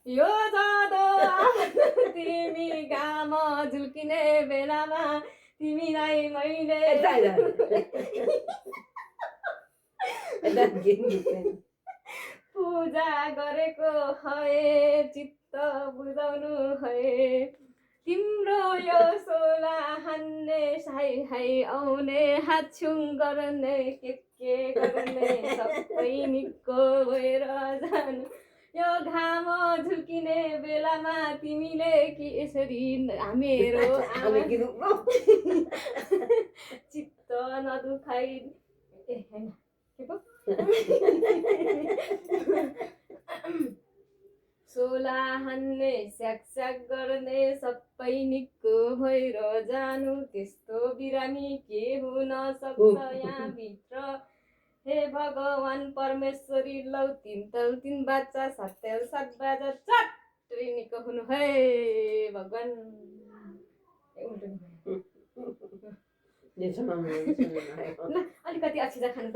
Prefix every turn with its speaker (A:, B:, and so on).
A: यो जादो आफ्नो तिमी घाम झुल्किने बेलामा तिमीलाई मैले पूजा गरेको है चित्त बुझाउनु है तिम्रो यो सोला हान्ने साई हाई आउने हाछुङ गर्ने के गर्ने सबै निको भएर जानु यो घाम झुल्किने बेलामा तिमीले कि यसरी मेरो चित्त नदुखाइ ए हैन के पो सोला हान्ने स्याक गर्ने सबै निको भएर जानु त्यस्तो बिरामी के हुन सक्छ यहाँ भित्र हे भगवान परमेश्वरी लौ तीन तल तीन बाचा सात तेल सात बाजा चट्टै निको हुनु है भगवान अलिकति अछिजा खानु